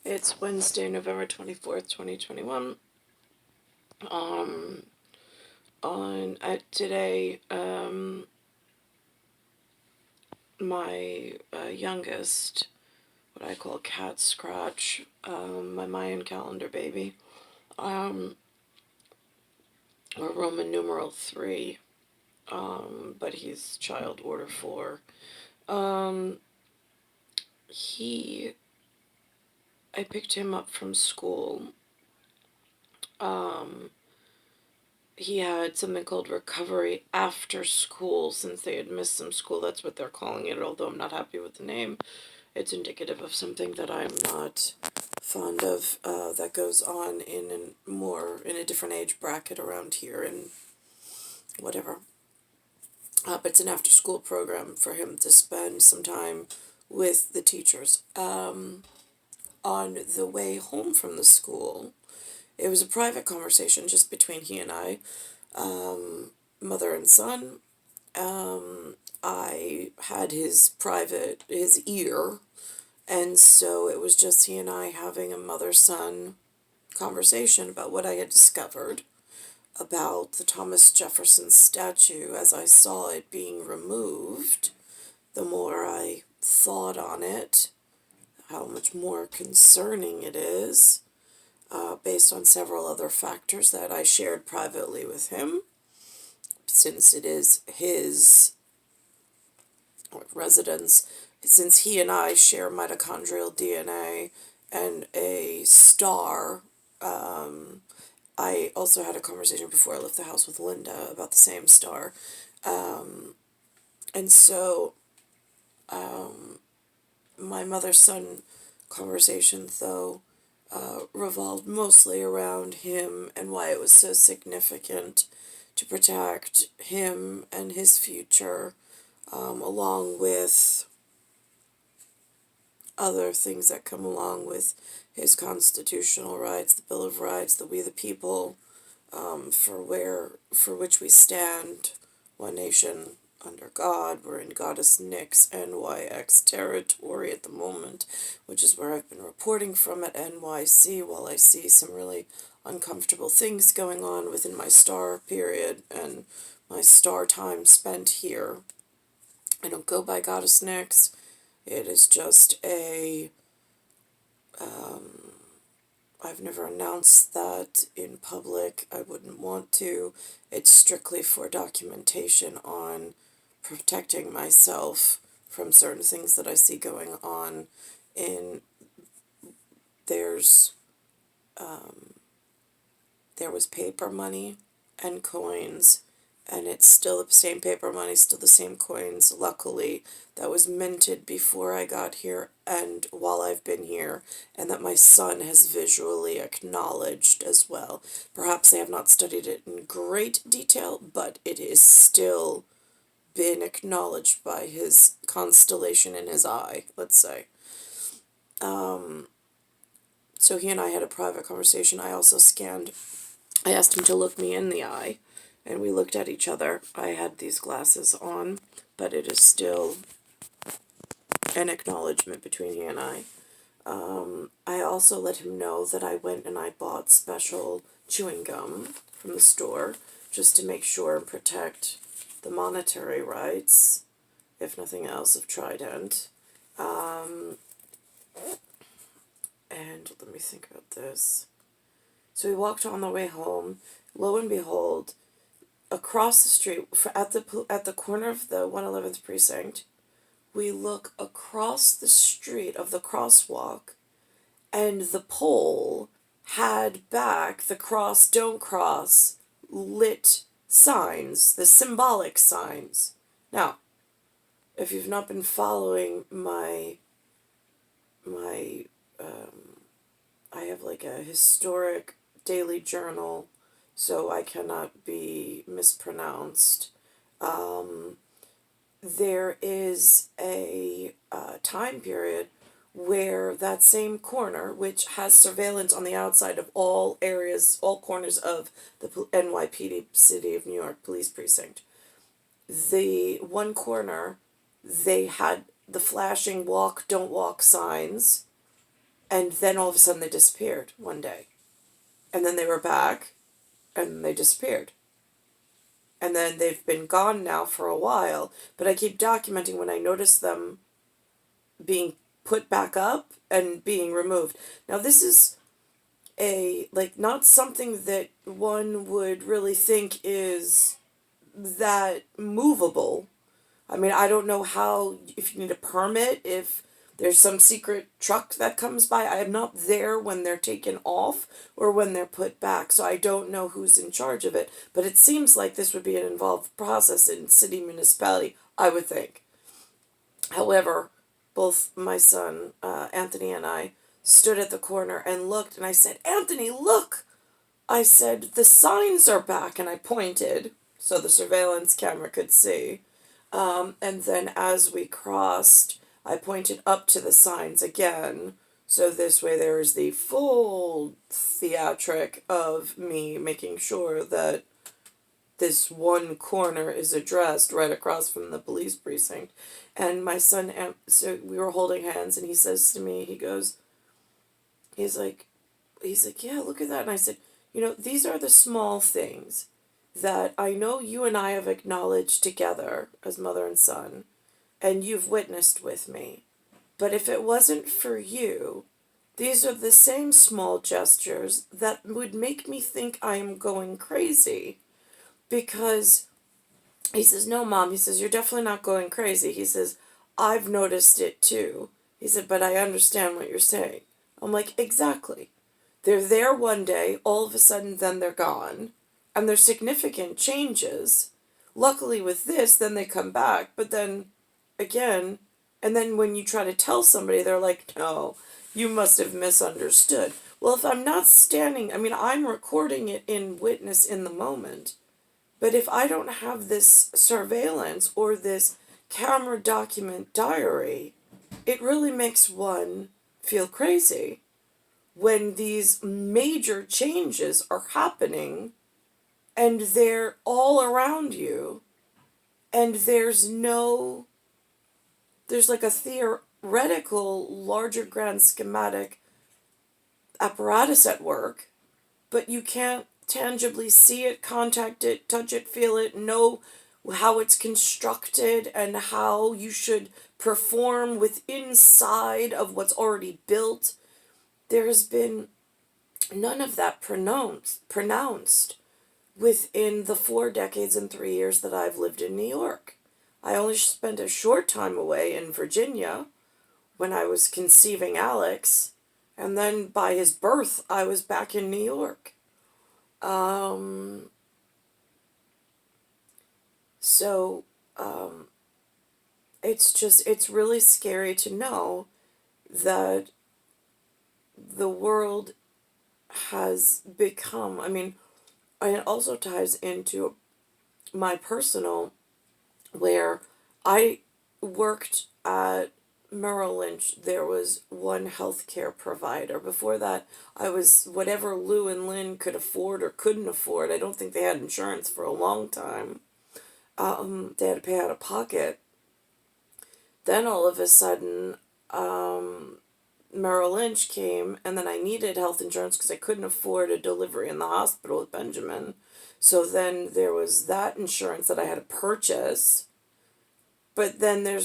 It's Wednesday, November 24th, 2021. Today, my youngest, what I call Catscratch, my Mayan calendar baby, or Roman numeral 3, but he's child order 4. I picked him up from school. He had something called recovery after school since they had missed some school. That's what they're calling it, although I'm not happy with the name. It's indicative of something that I'm not fond of, that goes on in a different age bracket around here and whatever. But it's an after-school program for him to spend some time with the teachers. On the way home from the school, it was a private conversation just between he and I, mother and son. I had his ear, and so it was just he and I having a mother-son conversation about what I had discovered about the Thomas Jefferson statue as I saw it being removed. The more I thought on it, how much more concerning it is, based on several other factors that I shared privately with him, since it is his residence, since he and I share mitochondrial DNA and a star. I also had a conversation before I left the house with Linda about the same star. And so my mother-son conversation, though, revolved mostly around him and why it was so significant to protect him and his future, along with other things that come along with his constitutional rights, the Bill of Rights, the We the People, for which we stand, one nation under God. We're in Goddess Nick's NYX territory at the moment, which is where I've been reporting from at NYC, while I see some really uncomfortable things going on within my star period and my star time spent here. I don't go by Goddess Nick's. It is just I've never announced that in public. I wouldn't want to. It's strictly for documentation on protecting myself from certain things that I see going on. There was paper money and coins, and it's still the same paper money, still the same coins, luckily, that was minted before I got here and while I've been here, and that my son has visually acknowledged as well. Perhaps I have not studied it in great detail, but it is still been acknowledged by his constellation in his eye, let's say. So he and I had a private conversation. I asked him to look me in the eye, and we looked at each other. I had these glasses on, but it is still an acknowledgement between he and I. I also let him know that I went and I bought special chewing gum from the store, just to make sure and protect the monetary rights, if nothing else, of DIDNT. And let me think about this. So we walked on the way home. Lo and behold, across the street, at the corner of the 111th precinct, we look across the street of the crosswalk, and the pole had back the cross, don't cross, lit signs, the symbolic signs. Now, if you've not been following I have like a historic daily journal, so I cannot be mispronounced. There is a time period where that same corner, which has surveillance on the outside of all areas, all corners of the NYPD, City of New York Police Precinct, the one corner, they had the flashing walk, don't walk signs, And then all of a sudden they disappeared one day. And then they were back, and they disappeared. And then they've been gone now for a while, but I keep documenting when I notice them being put back up and being removed. Now this is not something that one would really think is that movable. I mean, I don't know how, if you need a permit, if there's some secret truck that comes by. I am not there when they're taken off or when they're put back, so I don't know who's in charge of it. But it seems like this would be an involved process in city municipality, I would think. However, both my son, Anthony, and I stood at the corner and looked, and I said, Anthony, look! I said, the signs are back, and I pointed so the surveillance camera could see. And then as we crossed, I pointed up to the signs again. So this way there is the full theatric of me making sure that this one corner is addressed right across from the police precinct. And my son, so we were holding hands, and he says to me, he's like, yeah, look at that. And I said, these are the small things that I know you and I have acknowledged together as mother and son, and you've witnessed with me. But if it wasn't for you, these are the same small gestures that would make me think I am going crazy. Because he says, no, Mom, he says, you're definitely not going crazy. He says, I've noticed it too. He said, but I understand what you're saying. I'm like, exactly. They're there one day, all of a sudden, then they're gone. And there's significant changes. Luckily with this, then they come back. But then, again, and then when you try to tell somebody, they're like, no, you must have misunderstood. Well, if I'm not standing, I'm recording it in witness in the moment. But if I don't have this surveillance or this camera document diary, it really makes one feel crazy when these major changes are happening and they're all around you, and there's like a theoretical, larger grand schematic apparatus at work, but you can't tangibly see it, contact it, touch it, feel it, know how it's constructed and how you should perform inside of what's already built. There has been none of that pronounced within the 4 decades and 3 years that I've lived in New York. I only spent a short time away in Virginia when I was conceiving Alex, and then by his birth I was back in New York. It's really scary to know that the world has become, and it also ties into my personal, where I worked at Merrill Lynch. There was one healthcare provider. Before that, I was whatever Lou and Lynn could afford or couldn't afford. I don't think they had insurance for a long time. They had to pay out of pocket. Then all of a sudden, Merrill Lynch came, and then I needed health insurance because I couldn't afford a delivery in the hospital with Benjamin. So then there was that insurance that I had to purchase. But then there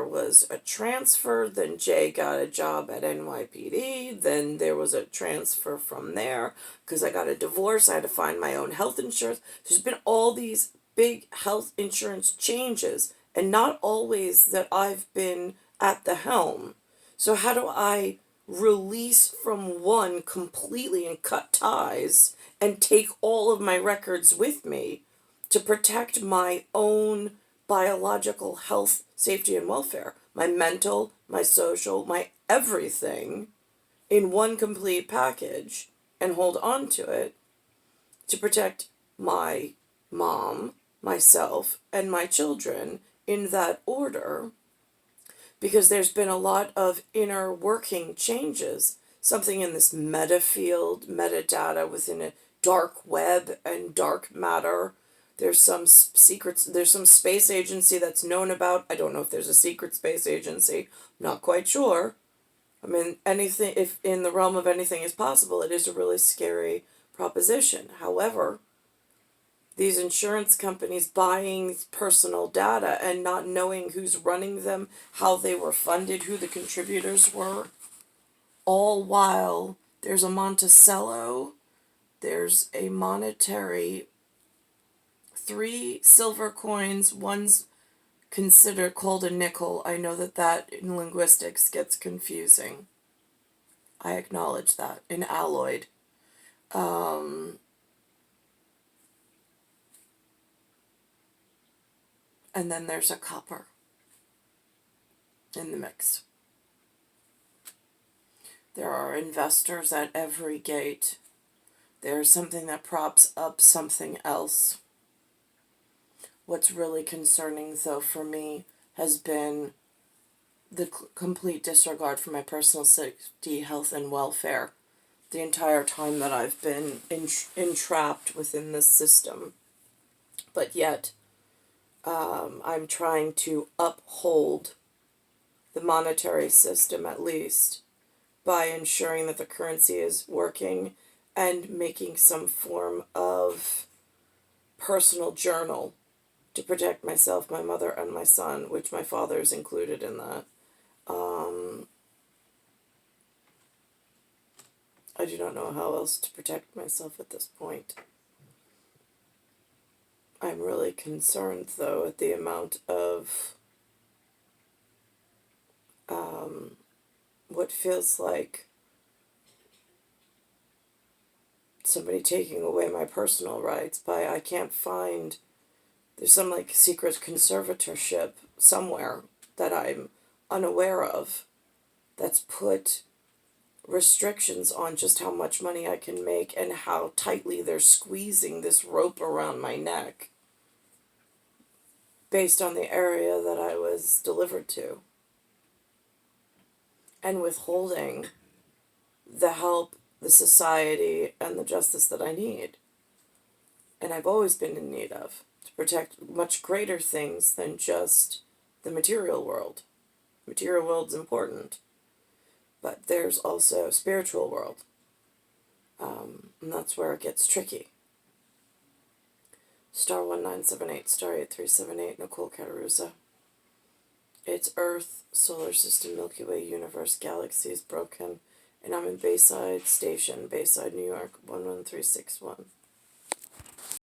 was a transfer. Then Jay got a job at NYPD. Then there was a transfer from there because I got a divorce. I had to find my own health insurance. There's been all these big health insurance changes, and not always that I've been at the helm. So how do I release from one completely and cut ties and take all of my records with me to protect my own biological health, safety, and welfare, my mental, my social, my everything in one complete package, and hold on to it to protect my mom, myself, and my children in that order? Because there's been a lot of inner working changes, something in this meta field, metadata within a dark web and dark matter. There's some secrets, there's some space agency that's known about. I don't know if there's a secret space agency, not quite sure. I mean, anything, if in the realm of anything is possible, it is a really scary proposition. However, these insurance companies buying personal data and not knowing who's running them, how they were funded, who the contributors were, all while there's a Monticello, there's a monetary, 3 silver coins, one's considered called a nickel. I know that in linguistics gets confusing. I acknowledge that. In alloyed. And then there's a copper in the mix. There are investors at every gate. There's something that props up something else. What's really concerning, though, for me has been the complete disregard for my personal safety, health, and welfare the entire time that I've been entrapped within this system. But yet, I'm trying to uphold the monetary system, at least, by ensuring that the currency is working and making some form of personal journal to protect myself, my mother, and my son, which my father is included in that. I do not know how else to protect myself at this point. I'm really concerned, though, at the amount of what feels like somebody taking away my personal rights by I can't find, there's some like secret conservatorship somewhere that I'm unaware of that's put restrictions on just how much money I can make and how tightly they're squeezing this rope around my neck based on the area that I was delivered to, and withholding the help, the society, and the justice that I need. And I've always been in need of, to protect much greater things than just the material world. Material world's important, but there's also a spiritual world, and that's where it gets tricky. Star 1978, Star 8378, Nicole, Cattaruzza. It's Earth, Solar System, Milky Way, Universe, Galaxies, Broken, and I'm in Bayside Station, Bayside, New York, 11361.